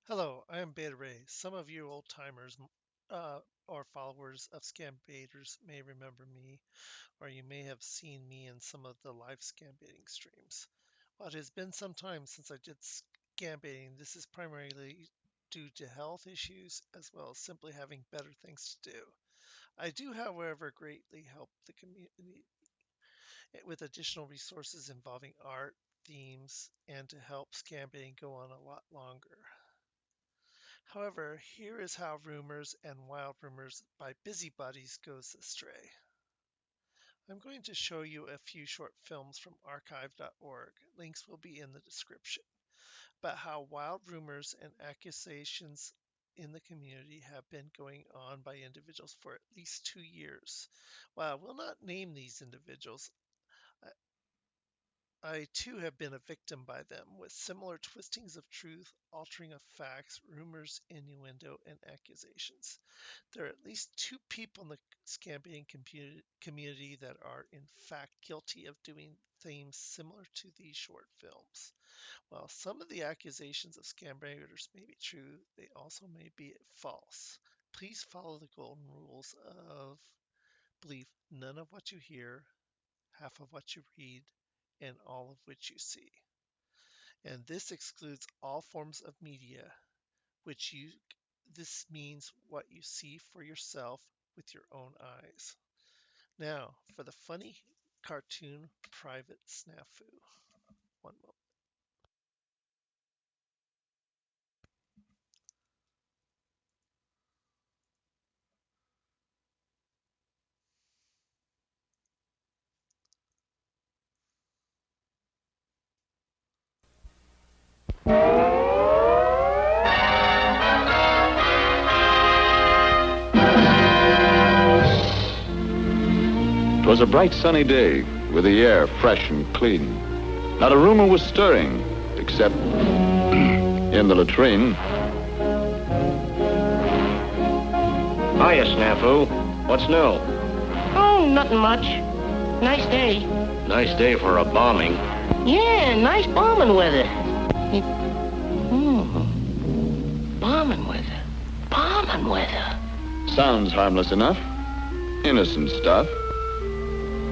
Hello, I am Beta Ray. Some of you old timers or followers of Scambaiters may remember me, or you may have seen me in some of the live Scambaiting streams. While it has been some time since I did Scambaiting, this is primarily due to health issues as well as simply having better things to do. I do, however, greatly help the community with additional resources involving art, themes, and to help Scambaiting go on a lot longer. However, here is how rumors and wild rumors by busybodies goes astray. I'm going to show you a few short films from archive.org. Links will be in the description. About how wild rumors and accusations in the community have been going on by individuals for at least 2 years. While I will not name these individuals, I too have been a victim by them, with similar twistings of truth, altering of facts, rumors, innuendo, and accusations. There are at least two people in the Scambaiting community that are in fact guilty of doing things similar to these short films. While some of the accusations of Scambaiters may be true, they also may be false. Please follow the golden rules of believe none of what you hear, half of what you read, and all of which you see. And this excludes all forms of media, which you this means what you see for yourself with your own eyes. Now, for the funny cartoon private snafu. One moment. 'Twas a bright sunny day, with the air fresh and clean. Not a rumor was stirring, except in the latrine. Hiya, Snafu. What's new? Oh, nothing much. Nice day. Nice day for a bombing. Yeah, nice bombing weather. Bombing weather. Bombing weather. Sounds harmless enough. Innocent stuff.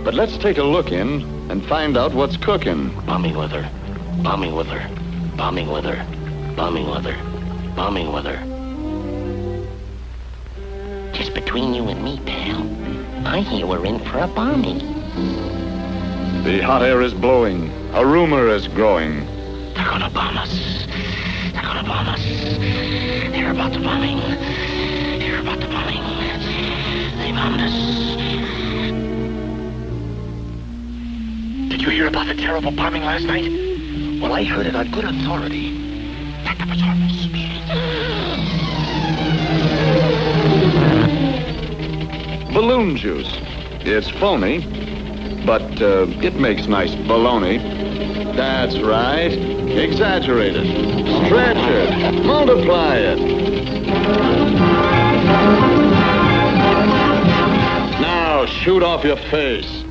But let's take a look in and find out what's cooking. Bombing weather. Bombing weather. Bombing weather. Bombing weather. Bombing weather. Just between you and me, pal, I hear we're in for a bombing. The hot air is blowing. A rumor is growing. They're gonna bomb us. They're gonna bomb us. They're about the bombing. They're about the bombing. They bombed us. Did you hear about the terrible bombing last night? Well, I heard it on good authority. That was harmless. Balloon juice. It's phony, but it makes nice baloney. That's right. Exaggerate it. Stretch it. Multiply it. Now shoot off your face.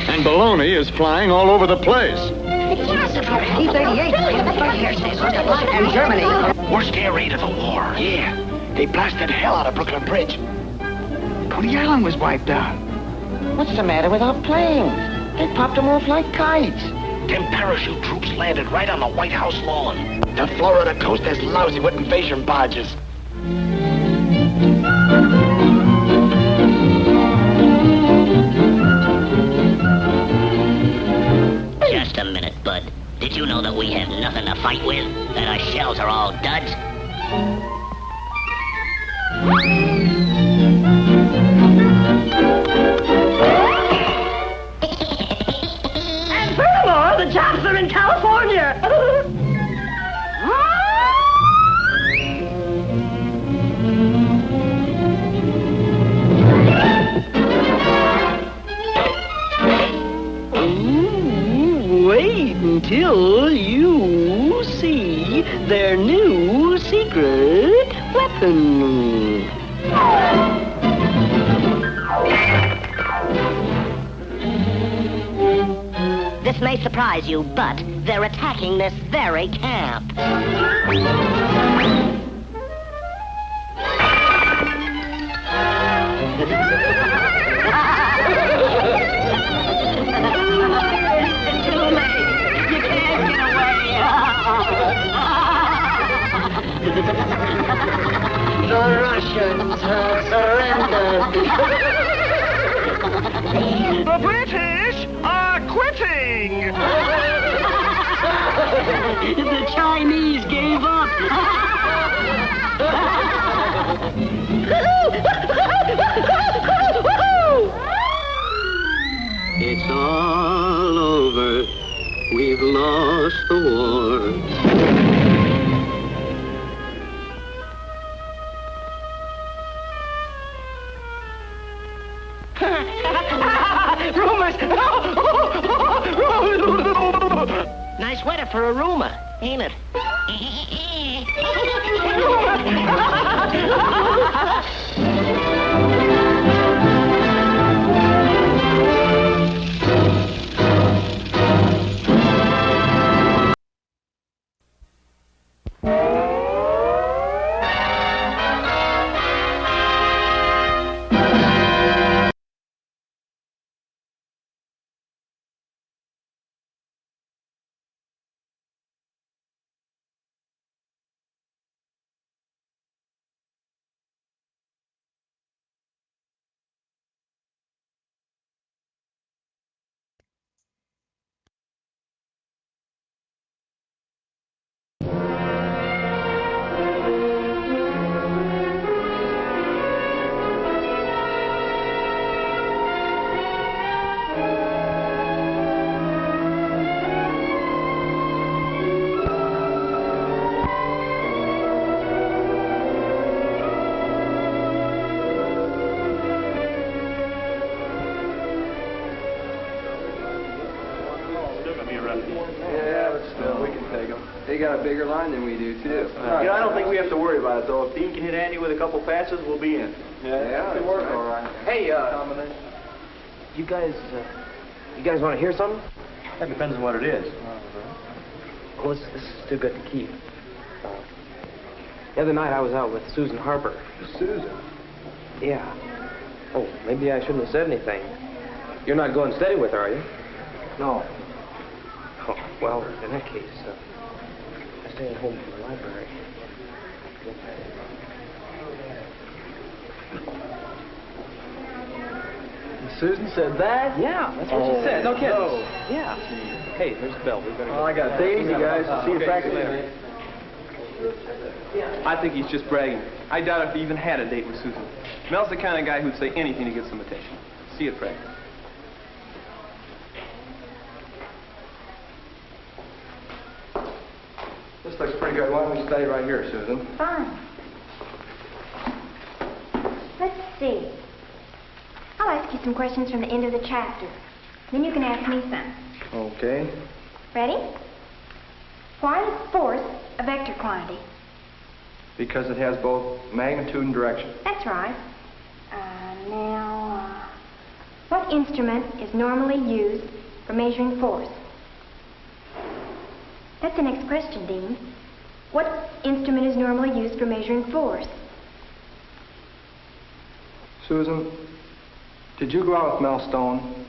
And baloney is flying all over the place. T-38 in Germany. Worst air raid of the war. Yeah. They blasted hell out of Brooklyn Bridge. Coney Island was wiped out. What's the matter with our planes? They popped them off like kites. Them parachute troops landed right on the White House lawn. The Florida coast is lousy with invasion barges. Just a minute, Bud. Did you know that we have nothing to fight with? That our shells are all duds? And furthermore, the jobs are in California. Wait until you see their new secret weapon. This This may surprise you, but they're attacking this very camp. The Russians have surrendered. The British are quitting! The Chinese gave up. It's all over. We've lost the war. Rumors! Nice weather for a rumor, ain't it? Yeah, but still, we can take them. They got a bigger line than we do, too. I don't think we have to worry about it, though. If Dean can hit Andy with a couple passes, we'll be in. Yeah, it works all right. Hey, You guys want to hear something? that depends on what it is. Well, this is too good to keep. The other night I was out with Susan Harper. Susan? Yeah. Oh, maybe I shouldn't have said anything. You're not going steady with her, are you? No. Oh, well, in that case, I stay at home from the library. Susan said that? Yeah, that's what she said. No kidding. No. Yeah. Hey, there's the bell. We better go. Well, I got Daisy, guys. See you practice later. I think he's just bragging. I doubt if he even had a date with Susan. Mel's the kind of guy who'd say anything to get some attention. See you at practice. This looks pretty good. Why don't we stay right here, Susan? Fine. Let's see. I'll ask you some questions from the end of the chapter. Then you can ask me some. Okay. Ready? Why is force a vector quantity? Because it has both magnitude and direction. That's right. Now, what instrument is normally used for measuring force? That's the next question, Dean. What instrument is normally used for measuring force? Susan, did you go out with Mel Stone?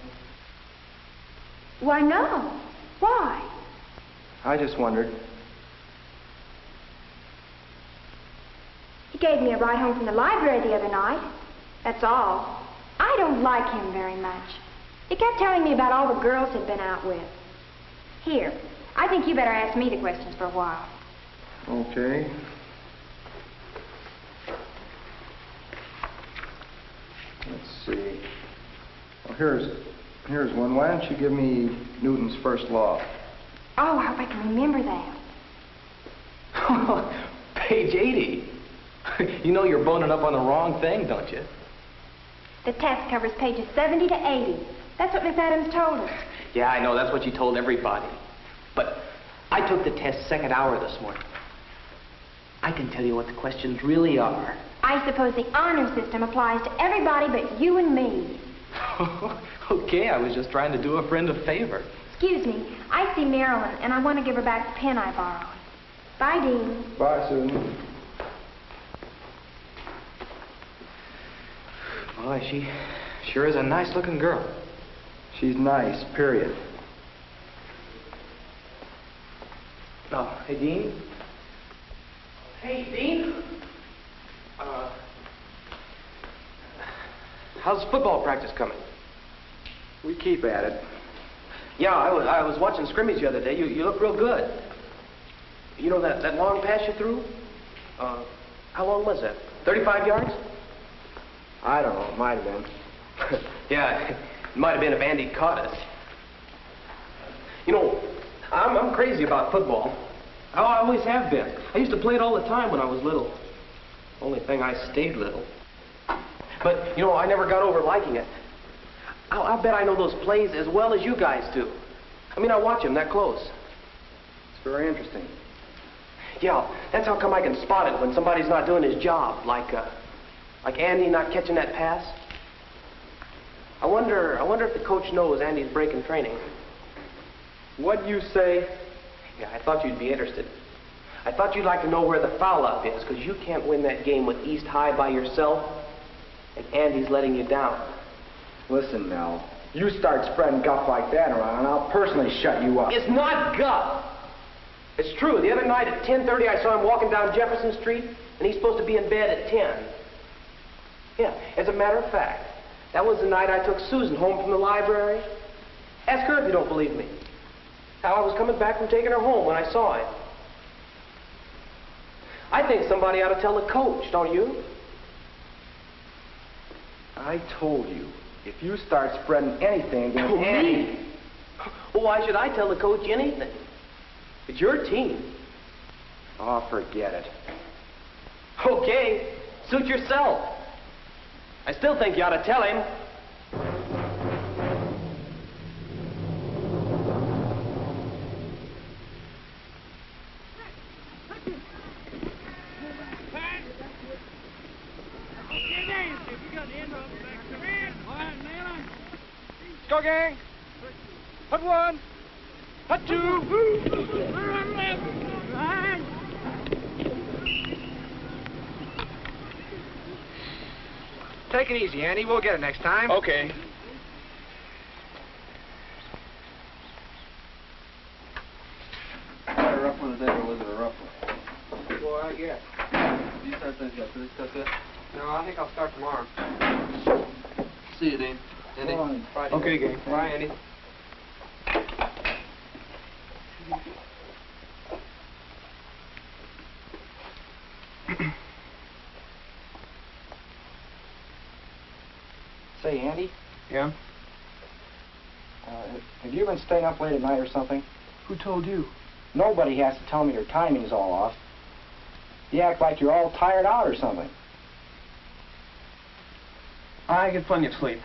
Why, no. Why? I just wondered. He gave me a ride home from the library the other night. That's all. I don't like him very much. He kept telling me about all the girls he'd been out with. Here, I think you better ask me the questions for a while. Okay. Let's see. Well, here's one. Why don't you give me Newton's first law? Oh, I hope I can remember that. Page 80. You know you're boning up on the wrong thing, don't you? The test covers pages 70 to 80. That's what Miss Adams told us. Yeah, I know. That's what you told everybody. But I took the test second hour this morning. I can tell you what the questions really are. I suppose the honor system applies to everybody but you and me. Okay, I was just trying to do a friend a favor. Excuse me. I see Marilyn, and I want to give her back the pen I borrowed. Bye, Dean. Bye, Susan. Boy, she sure is a nice-looking girl. She's nice, period. Oh, hey, Dean. Hey, Dean. How's football practice coming? We keep at it. Yeah, I was watching scrimmage the other day. You look real good. You know that long pass you threw? How long was that? 35 yards? I don't know. It might have been. Yeah, it might have been if Andy caught us. You know, I'm crazy about football. I always have been. I used to play it all the time when I was little. Only thing, I stayed little. But, you know, I never got over liking it. I bet I know those plays as well as you guys do. I mean, I watch them that close. It's very interesting. Yeah, that's how come I can spot it when somebody's not doing his job, like Andy not catching that pass. I wonder if the coach knows Andy's breaking training. What'd you say? Yeah, I thought you'd be interested. I thought you'd like to know where the foul-up is, because you can't win that game with East High by yourself, and Andy's letting you down. Listen, Mel, you start spreading guff like that around, and I'll personally shut you up. It's not guff. It's true. The other night at 10:30, I saw him walking down Jefferson Street, and he's supposed to be in bed at 10. Yeah, as a matter of fact, that was the night I took Susan home from the library. Ask her if you don't believe me. How I was coming back from taking her home when I saw him. I think somebody ought to tell the coach, don't you? I told you, if you start spreading anything against Andy... Well, why should I tell the coach anything? It's your team. Oh, forget it. Okay, suit yourself. I still think you ought to tell him. Go, gang. Hut one. Hut two. Take it easy, Andy. We'll get it next time. Okay. Was that a rough one today, or was it a rough one? Well, I guess. Do you start things yesterday? No, I think I'll start tomorrow. See you, Dean. Andy. Friday. Okay, gang. Bye, Andy. Say, Andy, Yeah? have you been staying up late at night or something? Who told you? Nobody has to tell me your timing's all off. You act like you're all tired out or something. I get plenty of sleep.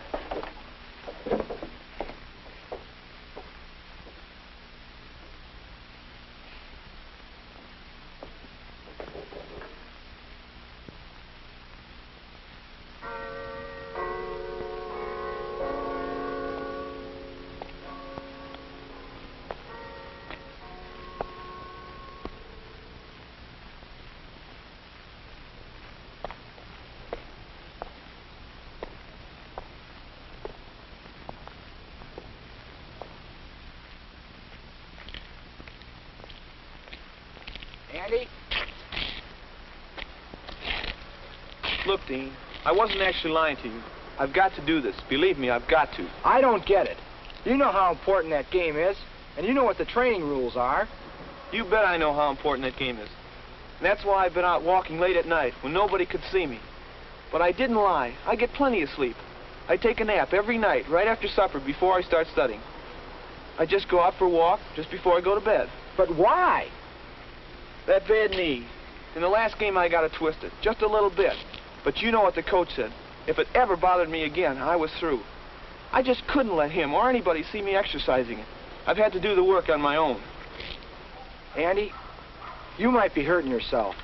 Andy? Look, Dean, I wasn't actually lying to you. I've got to do this. Believe me, I've got to. I don't get it. You know how important that game is, and you know what the training rules are. You bet I know how important that game is. And that's why I've been out walking late at night when nobody could see me. But I didn't lie. I get plenty of sleep. I take a nap every night right after supper before I start studying. I just go out for a walk just before I go to bed. But why? That bad knee. In the last game I got it twisted, just a little bit. But you know what the coach said. If it ever bothered me again, I was through. I just couldn't let him or anybody see me exercising it. I've had to do the work on my own. Andy, you might be hurting yourself.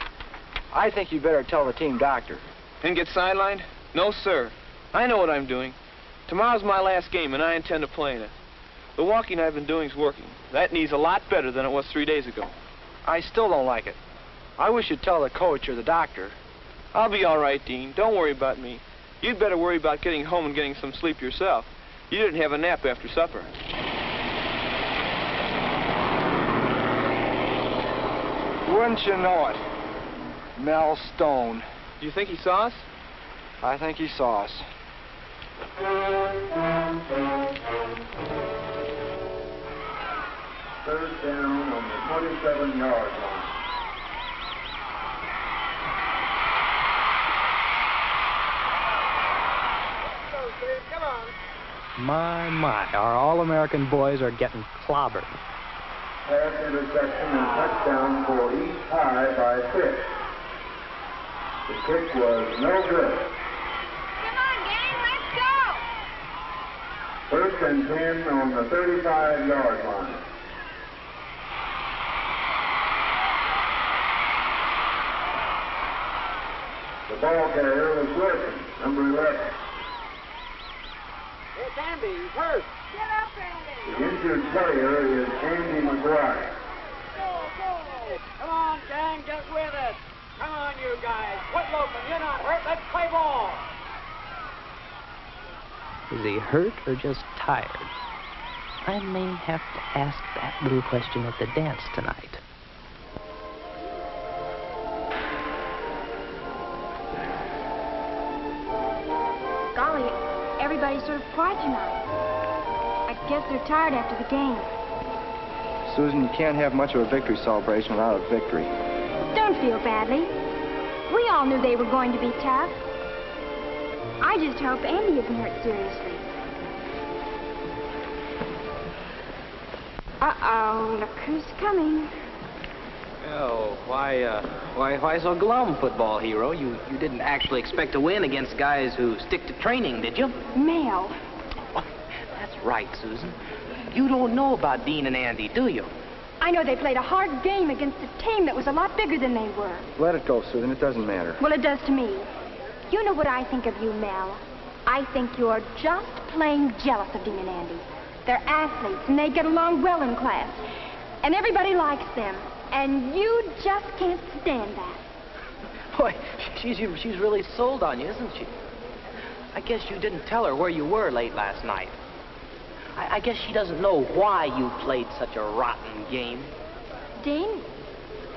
I think you better tell the team doctor. And get sidelined? No, sir. I know what I'm doing. Tomorrow's my last game, and I intend to play in it. The walking I've been doing is working. That knee's a lot better than it was 3 days ago. I still don't like it. I wish you'd tell the coach or the doctor. I'll be all right, Dean. Don't worry about me. You'd better worry about getting home and getting some sleep yourself. You didn't have a nap after supper. Wouldn't you know it? Mel Stone. Do you think he saw us? I think he saw us. Third down on the 27-yard line. My, our All-American boys are getting clobbered. Pass interception and touchdown for East High by 6. The kick was no good. Come on, gang, let's go! First and 10 on the 35-yard line. The ball carrier was Wilson, number 11. It's Andy. He's hurt. Get up, Andy! The injured player is Andy McGuire. Come on, gang, get with it. Come on, you guys. Quit loafing. You're not hurt. Let's play ball. Is he hurt or just tired? I may have to ask that little question at the dance tonight. Golly, everybody's sort of quiet tonight. I guess they're tired after the game. Susan, you can't have much of a victory celebration without a victory. Don't feel badly. We all knew they were going to be tough. I just hope Andy isn't hurt seriously. Uh-oh, look who's coming. Oh, why so glum, football hero? You didn't actually expect to win against guys who stick to training, did you? Mel. That's right, Susan. You don't know about Dean and Andy, do you? I know they played a hard game against a team that was a lot bigger than they were. Let it go, Susan. It doesn't matter. Well, it does to me. You know what I think of you, Mel. I think you're just plain jealous of Dean and Andy. They're athletes, and they get along well in class. And everybody likes them. And you just can't stand that. Boy, she's really sold on you, isn't she? I guess you didn't tell her where you were late last night. I guess she doesn't know why you played such a rotten game. Dean?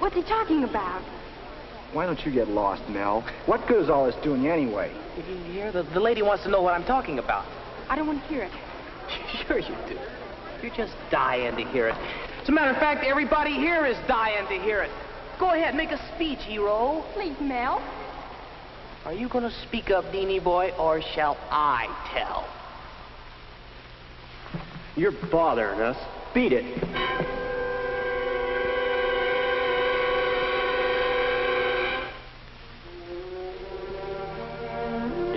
What's he talking about? Why don't you get lost, Mel? What good is all this doing you anyway? Did you hear? The lady wants to know what I'm talking about. I don't want to hear it. Sure you do. You're just dying to hear it. As a matter of fact, everybody here is dying to hear it. Go ahead, make a speech, hero. Please, Mel. Are you going to speak up, Deanie boy, or shall I tell? You're bothering us. Beat it.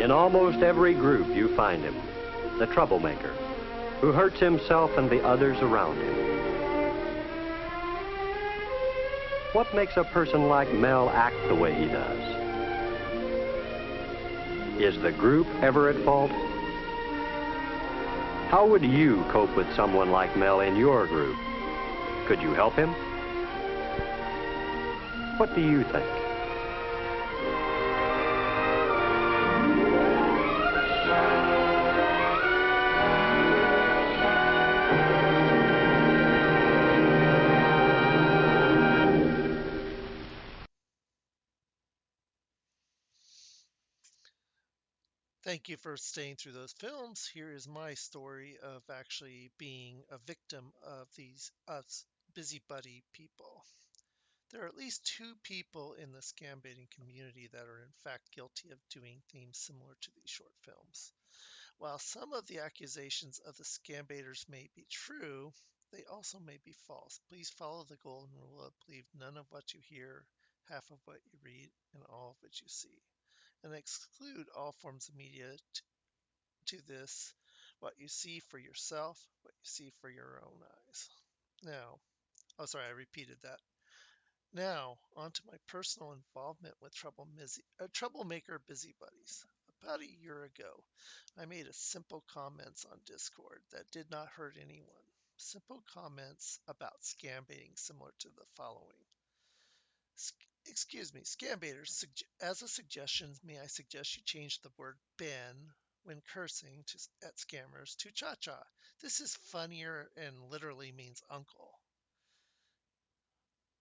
In almost every group you find him, the troublemaker, who hurts himself and the others around him. What makes a person like Mel act the way he does? Is the group ever at fault? How would you cope with someone like Mel in your group? Could you help him? What do you think? Thank you for staying through those films. Here is my story of actually being a victim of these us busybody people. There are at least two people in the scambaiting community that are in fact guilty of doing themes similar to these short films. While some of the accusations of the scambaiters may be true, they also may be false. Please follow the golden rule of believe none of what you hear, half of what you read, and all of what you see, and exclude all forms of media to this, what you see for yourself, what you see for your own eyes. Now, I repeated that. Now, on to my personal involvement with troublemaker busybodies. About a year ago, I made a simple comments on Discord that did not hurt anyone. Simple comments about scam baiting similar to the following. Excuse me, scam baiters, as a suggestion, may I suggest you change the word Ben when cursing at scammers to cha-cha. This is funnier and literally means uncle.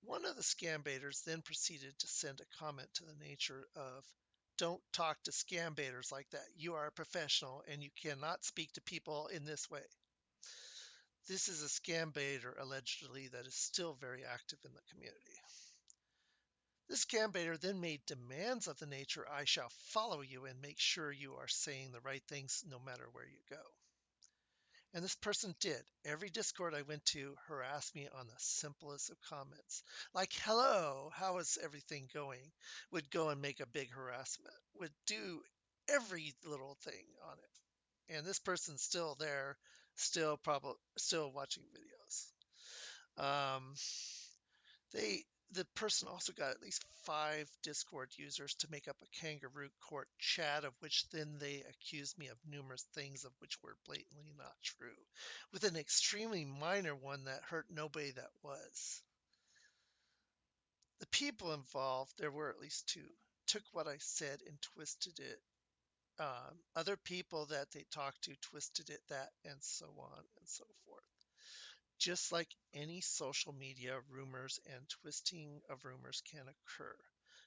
One of the scam baiters then proceeded to send a comment to the nature of, don't talk to scam baiters like that. You are a professional and you cannot speak to people in this way. This is a scam baiter allegedly that is still very active in the community. This scam baiter then made demands of the nature, I shall follow you and make sure you are saying the right things no matter where you go. And this person did. Every Discord I went to harassed me on the simplest of comments. Like, hello, how is everything going? Would go and make a big harassment. Would do every little thing on it. And this person's still there, still watching videos. The person also got at least 5 Discord users to make up a kangaroo court chat, of which then they accused me of numerous things of which were blatantly not true, with an extremely minor one that hurt nobody that was. The people involved, there were at least 2, took what I said and twisted it. Other people that they talked to twisted it that, and so on and so forth. Just like any social media, rumors and twisting of rumors can occur.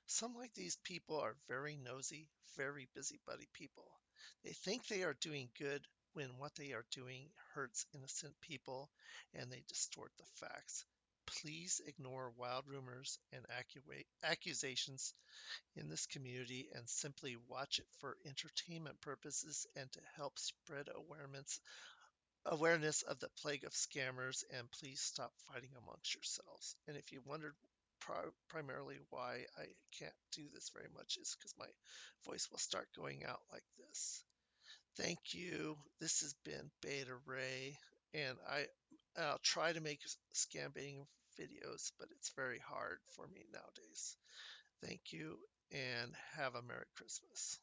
Some like these people are very nosy, very busybody people. They think they are doing good when what they are doing hurts innocent people and they distort the facts. Please ignore wild rumors and accusations in this community and simply watch it for entertainment purposes and to help spread awareness of the plague of scammers, and please stop fighting amongst yourselves. And if you wondered primarily why I can't do this very much, is because my voice will start going out like this. Thank you. This has been Beta Ray, and I'll try to make scam baiting videos, but it's very hard for me nowadays. Thank you, and have a Merry Christmas.